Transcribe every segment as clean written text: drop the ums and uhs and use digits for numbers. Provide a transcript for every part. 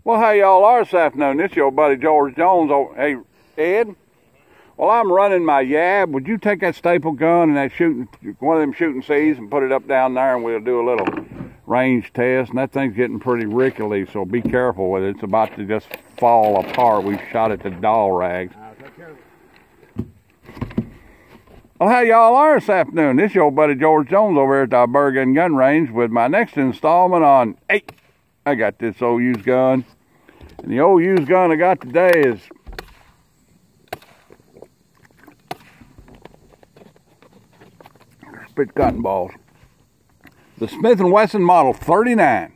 Well, how y'all are this afternoon? This your buddy George Jones. Hey, Ed. Well, I'm running my yab. Would you take that staple gun and that one of them shooting C's and put it up down there, and we'll do a little range test. And that thing's getting pretty rickety, so be careful with it. It's about to just fall apart. We've shot it to doll rags. Well, how y'all are this afternoon? This your buddy George Jones over here at the Bergen Gun Range with my next installment on. Hey, I got this old used gun. And the old used gun I got today is spit cotton balls. The Smith & Wesson Model 39.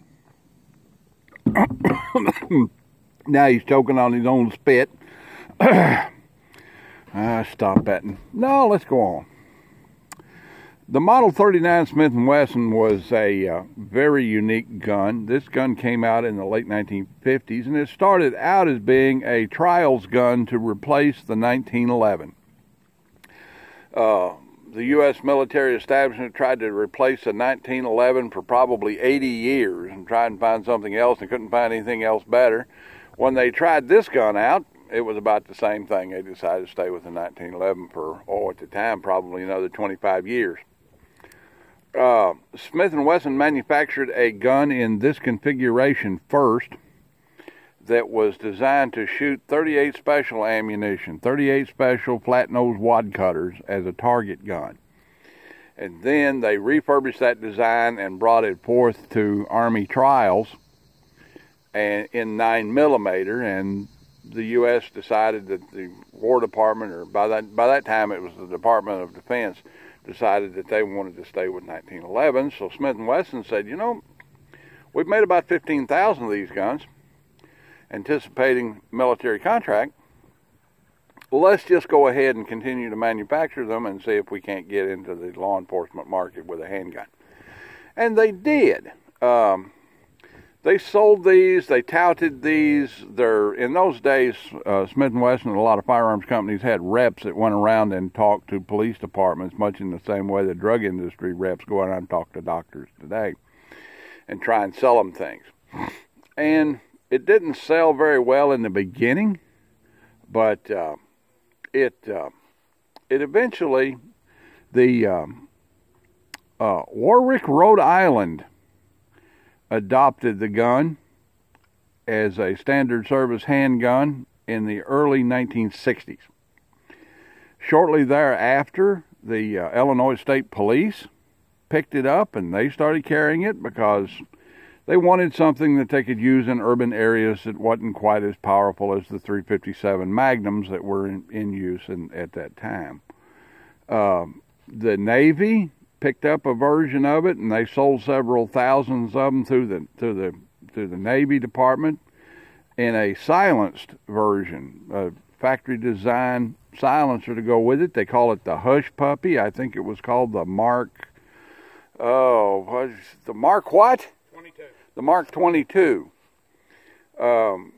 Now he's choking on his own spit. Stop betting. No, let's go on. The Model 39 Smith & Wesson was a very unique gun. This gun came out in the late 1950s, and it started out as being a trials gun to replace the 1911. The U.S. military establishment tried to replace the 1911 for probably 80 years and tried and find something else and couldn't find anything else better. When they tried this gun out, it was about the same thing. They decided to stay with the 1911 for, at the time, probably another 25 years. Smith & Wesson manufactured a gun in this configuration first that was designed to shoot 38 special ammunition, 38 special flat-nose wad cutters as a target gun. And then they refurbished that design and brought it forth to Army trials and in 9mm, and the U.S. decided that the War Department, or by that time it was the Department of Defense, decided that they wanted to stay with 1911. So Smith & Wesson said, you know, we've made about 15,000 of these guns, anticipating military contract. Let's just go ahead and continue to manufacture them and see if we can't get into the law enforcement market with a handgun. And they did. They sold these, they touted these. In those days, Smith & Wesson and a lot of firearms companies had reps that went around and talked to police departments, much in the same way the drug industry reps go around and talk to doctors today and try and sell them things. And it didn't sell very well in the beginning, but it eventually, the Warwick, Rhode Island adopted the gun as a standard service handgun in the early 1960s. Shortly thereafter, the Illinois State Police picked it up and they started carrying it because they wanted something that they could use in urban areas that wasn't quite as powerful as the .357 Magnums that were in use at that time. The Navy picked up a version of it, and they sold several thousands of them through the Navy Department in a silenced version, a factory design silencer to go with it. They call it the Hush Puppy. I think it was called the Mark. The Mark what? 22. The Mark 22. And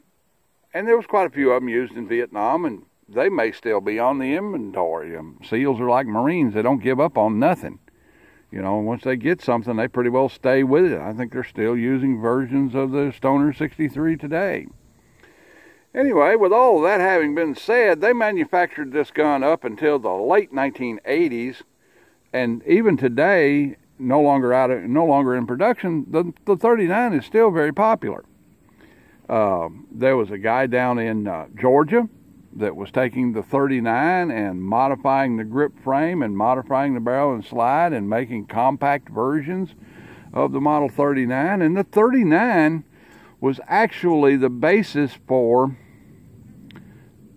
there was quite a few of them used in Vietnam, and they may still be on the inventory. SEALs are like Marines; they don't give up on nothing. You know, once they get something, they pretty well stay with it. I think they're still using versions of the Stoner 63 today. Anyway, with all of that having been said, they manufactured this gun up until the late 1980s, and even today, no longer in production, the 39 is still very popular. There was a guy down in Georgia that was taking the 39 and modifying the grip frame and modifying the barrel and slide and making compact versions of the Model 39. And the 39 was actually the basis for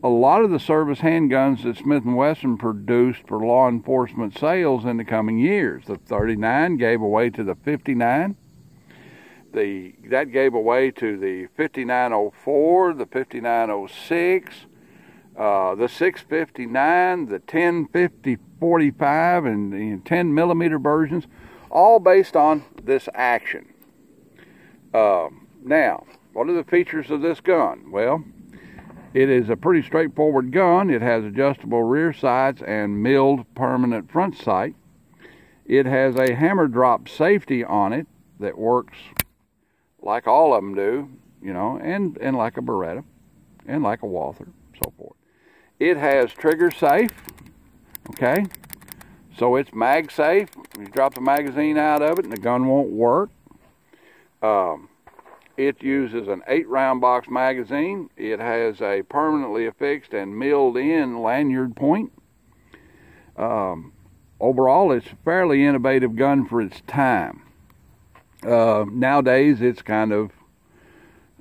a lot of the service handguns that Smith & Wesson produced for law enforcement sales in the coming years. The 39 gave away to the 59. That gave away to the 5904, the 5906, the 659, the 1050-45, and the 10mm versions, all based on this action. Now, what are the features of this gun? Well, it is a pretty straightforward gun. It has adjustable rear sights and milled permanent front sight. It has a hammer drop safety on it that works like all of them do. you know, and like a Beretta, and like a Walther, so forth. It has trigger safe, okay? So it's mag safe. You drop the magazine out of it and the gun won't work. It uses an 8-round box magazine. It has a permanently affixed and milled in lanyard point. Overall, it's a fairly innovative gun for its time. Nowadays, it's kind of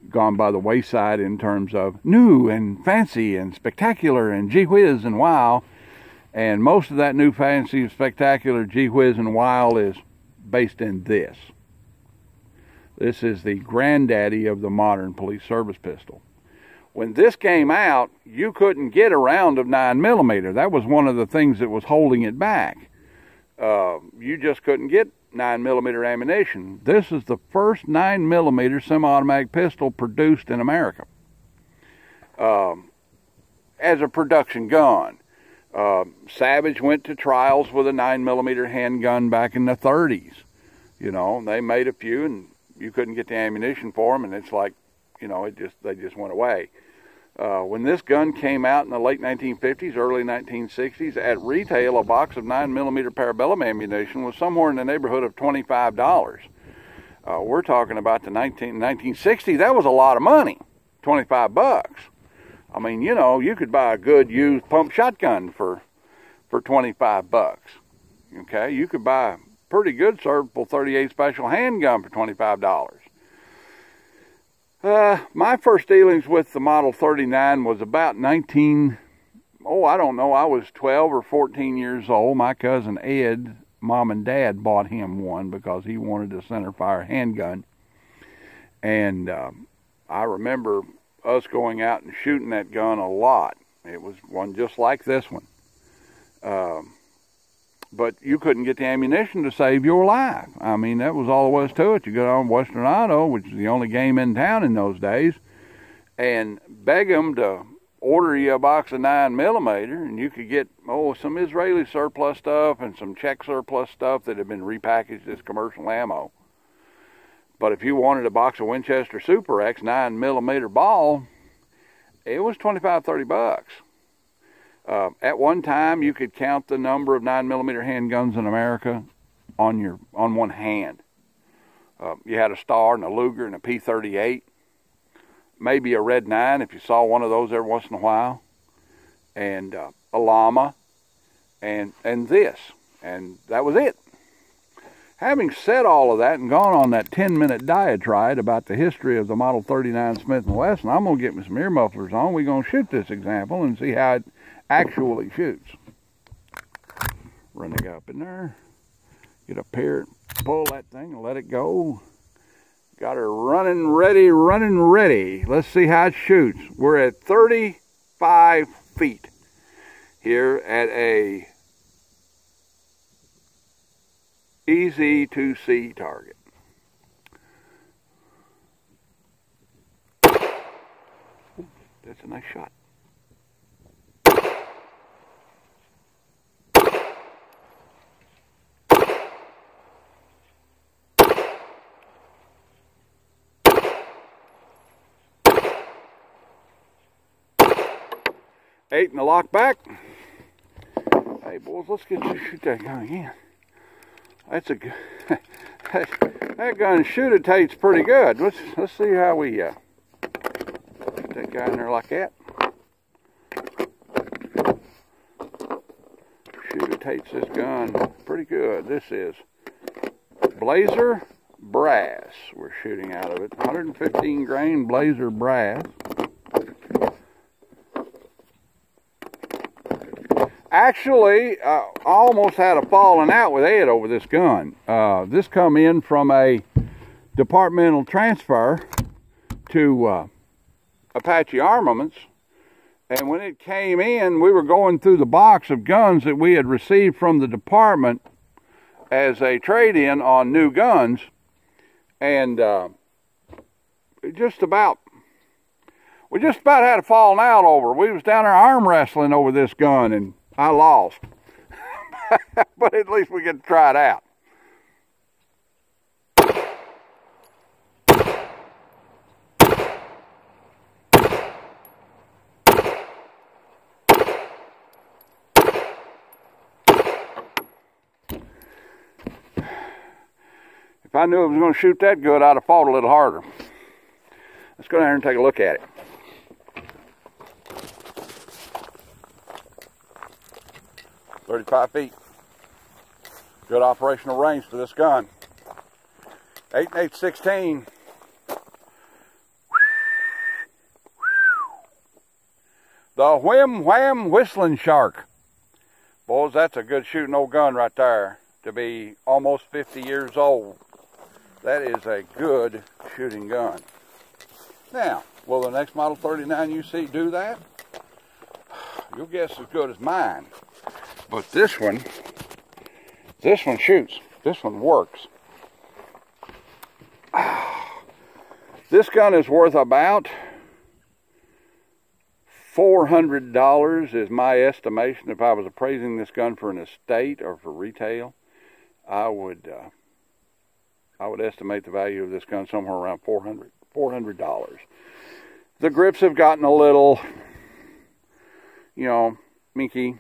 gone by the wayside in terms of new and fancy and spectacular and gee whiz and wow. And most of that new fancy, spectacular, gee whiz and wow is based in this. This is the granddaddy of the modern police service pistol. When this came out, you couldn't get a round of 9mm. That was one of the things that was holding it back. You just couldn't get 9mm ammunition. This is the first 9mm semi-automatic pistol produced in America as a production gun. Savage went to trials with a 9mm handgun back in the 30s. You know, they made a few and you couldn't get the ammunition for them, and it's like, you know, they just went away. When this gun came out in the late 1950s, early 1960s, at retail, a box of 9mm parabellum ammunition was somewhere in the neighborhood of $25. We're talking about the 1960s. That was a lot of money, 25 bucks. I mean, you know, you could buy a good used pump shotgun for 25 bucks. Okay, you could buy a pretty good serviceable .38 special handgun for $25. My first dealings with the Model 39 was about I was 12 or 14 years old. My cousin Ed, Mom and Dad bought him one because he wanted a centerfire handgun. And I remember us going out and shooting that gun a lot. It was one just like this one. But you couldn't get the ammunition to save your life. I mean, that was all there was to it. You go down to Western Auto, which is the only game in town in those days, and beg them to order you a box of 9mm, and you could get, some Israeli surplus stuff and some Czech surplus stuff that had been repackaged as commercial ammo. But if you wanted a box of Winchester Super X 9mm ball, it was 25, 30 bucks. At one time, you could count the number of 9mm handguns in America on one hand. You had a Star and a Luger and a P38, maybe a Red 9 if you saw one of those every once in a while, and a Llama, and this, and that was it. Having said all of that and gone on that 10-minute diatribe about the history of the Model 39 Smith & Wesson, I'm going to get me some ear mufflers on. We're going to shoot this example and see how it actually shoots. Run the guy up in there, get up here, pull that thing and let it go. Got her running ready. Let's see how it shoots. We're at 35 feet here at a easy to see target. Ooh, that's a nice shot. Eight in the lock back. Hey boys, let's get you to shoot that gun again. That's a good. That gun shoot-itates pretty good. Let's see how we get that guy in there like that. Shoot-itates this gun pretty good. This is Blazer brass. We're shooting out of it. 115 grain Blazer brass. Actually, I almost had a falling out with Ed over this gun. This come in from a departmental transfer to Apache Armaments. And when it came in, we were going through the box of guns that we had received from the department as a trade-in on new guns. And we just about had a falling out over. We was down there arm wrestling over this gun, and I lost. But at least we get to try it out. If I knew it was going to shoot that good, I'd have fought a little harder. Let's go down here and take a look at it. .35 feet. Good operational range for this gun. 8.816. The Whim Wham Whistling Shark. Boys, that's a good shooting old gun right there. To be almost 50 years old. That is a good shooting gun. Now, will the next Model 39 you see do that? Your guess is as good as mine. But this one shoots. This one works. This gun is worth about $400 is my estimation. If I was appraising this gun for an estate or for retail, I would estimate the value of this gun somewhere around $400. The grips have gotten a little, you know, minky.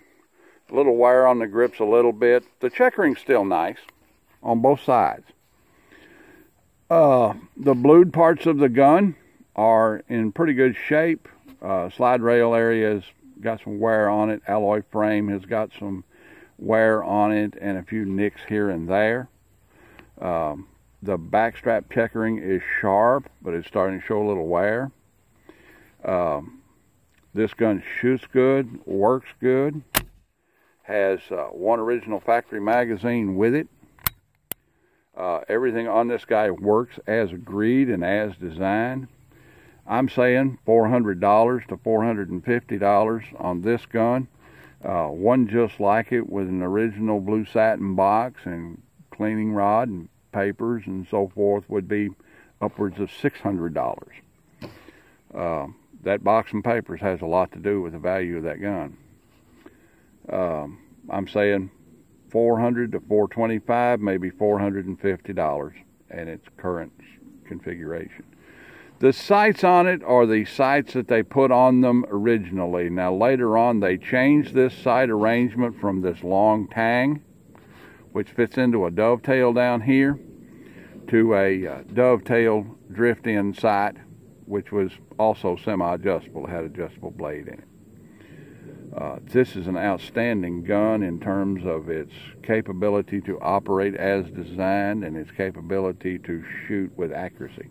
A little wear on the grips a little bit. The checkering's still nice on both sides. The blued parts of the gun are in pretty good shape. Slide rail area has got some wear on it. Alloy frame has got some wear on it and a few nicks here and there. The backstrap checkering is sharp, but it's starting to show a little wear. This gun shoots good, works good. Has one original factory magazine with it. Everything on this guy works as agreed and as designed. I'm saying $400 to $450 on this gun. One just like it with an original blue satin box and cleaning rod and papers and so forth would be upwards of $600. That box and papers has a lot to do with the value of that gun. I'm saying $400 to $425, maybe $450 in its current configuration. The sights on it are the sights that they put on them originally. Now later on they changed this sight arrangement from this long tang, which fits into a dovetail down here, to a dovetail drift-in sight, which was also semi-adjustable. It had adjustable blade in it. This is an outstanding gun in terms of its capability to operate as designed and its capability to shoot with accuracy.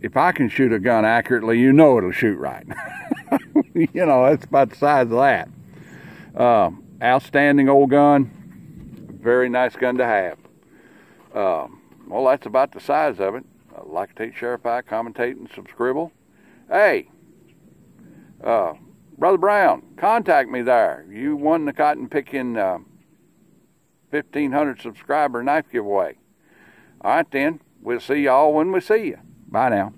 If I can shoot a gun accurately, you know it'll shoot right. You know, that's about the size of that. Outstanding old gun. Very nice gun to have. Well, that's about the size of it. Like, share, commentate, and subscribe. Hey, Brother Brown, contact me there. You won the cotton picking 1,500 subscriber knife giveaway. All right then, we'll see y'all when we see you. Bye now.